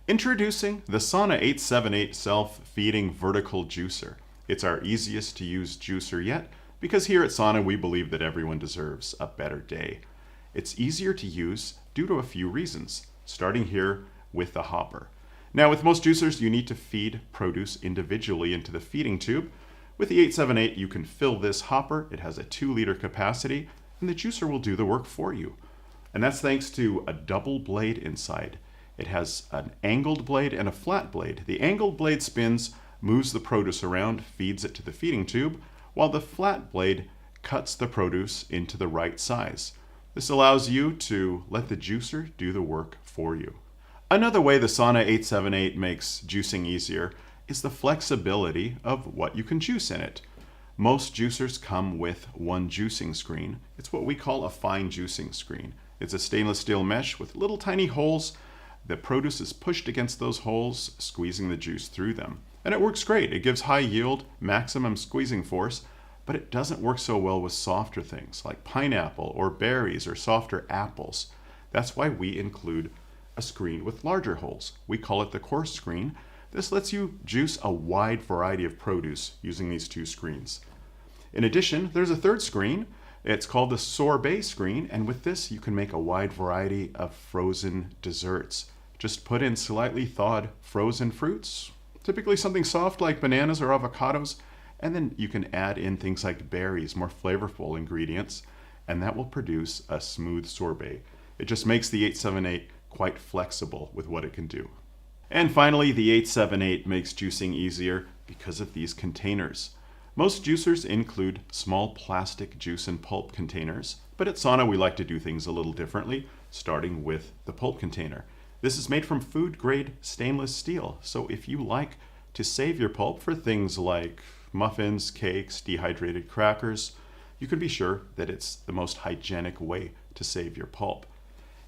Introducing the Sauna 878 self-feeding vertical juicer. It's our easiest to use juicer yet, because here at Sauna we believe that everyone deserves a better day. It's easier to use due to a few reasons, starting here with the hopper. Now with most juicers you need to feed produce individually into the feeding tube. With the 878 you can fill this hopper, it has a 2-liter capacity, and the juicer will do the work for you. And that's thanks to a double blade inside. It has an angled blade and a flat blade. The angled blade spins, moves the produce around, feeds it to the feeding tube, while the flat blade cuts the produce into the right size. This allows you to let the juicer do the work for you. Another way the Sauna 878 makes juicing easier is the flexibility of what you can juice in it. Most juicers come with one juicing screen. It's what we call a fine juicing screen. It's a stainless steel mesh with little tiny holes. The produce is pushed against those holes, squeezing the juice through them. And it works great. It gives high yield, maximum squeezing force, but it doesn't work so well with softer things like pineapple or berries or softer apples. That's why we include a screen with larger holes. We call it the coarse screen. This lets you juice a wide variety of produce using these 2 screens. In addition, there's a third screen. It's called the sorbet screen, and with this you can make a wide variety of frozen desserts. Just put in slightly thawed frozen fruits, typically something soft like bananas or avocados, and then you can add in things like berries, more flavorful ingredients, and that will produce a smooth sorbet. It just makes the 878 quite flexible with what it can do. And finally, the 878 makes juicing easier because of these containers. Most juicers include small plastic juice and pulp containers, but at Sauna we like to do things a little differently, starting with the pulp container. This is made from food-grade stainless steel, so if you like to save your pulp for things like muffins, cakes, dehydrated crackers, you can be sure that it's the most hygienic way to save your pulp.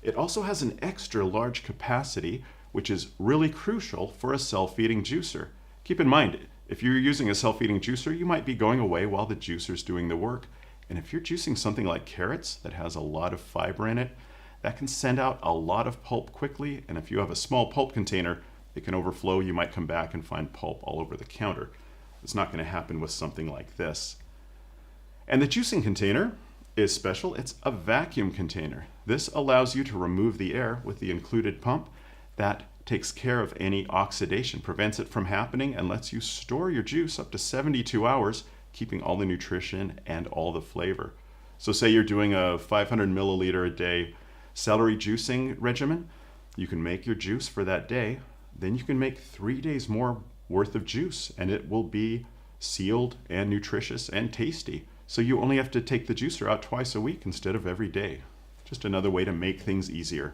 It also has an extra large capacity, which is really crucial for a self-feeding juicer. Keep in mind, if you're using a self-feeding juicer, you might be going away while the juicer's doing the work. And if you're juicing something like carrots that has a lot of fiber in it, that can send out a lot of pulp quickly, and if you have a small pulp container, it can overflow. You might come back and find pulp all over the counter. It's not going to happen with something like this. And the juicing container is special. It's a vacuum container. This allows you to remove the air with the included pump. That takes care of any oxidation, prevents it from happening, and lets you store your juice up to 72 hours, keeping all the nutrition and all the flavor. So say you're doing a 500 milliliter a day celery juicing regimen, you can make your juice for that day, then you can make 3 days more worth of juice, and it will be sealed and nutritious and tasty. So you only have to take the juicer out twice a week instead of every day. Just another way to make things easier.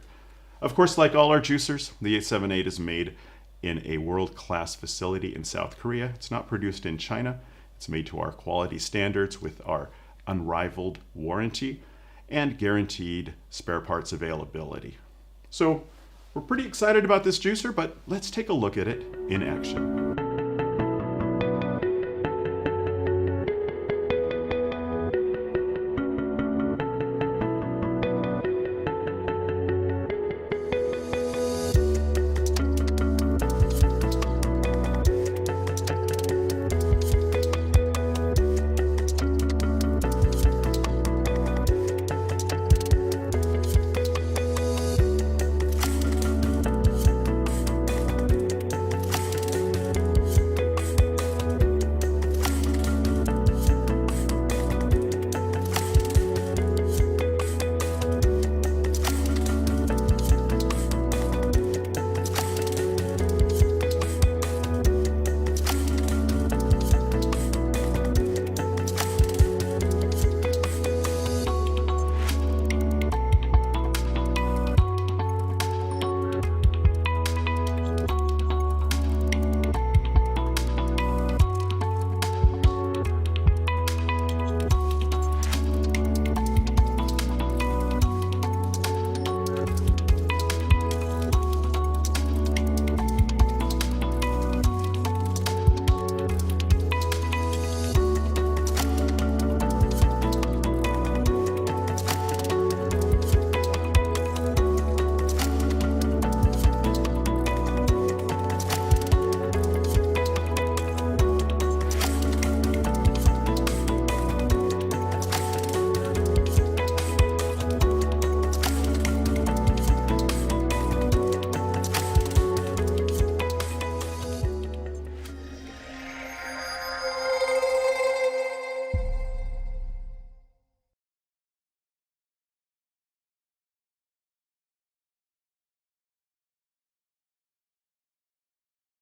Of course, like all our juicers, the 878 is made in a world-class facility in South Korea. It's not produced in China. It's made to our quality standards with our unrivaled warranty and guaranteed spare parts availability. So we're pretty excited about this juicer, but let's take a look at it in action.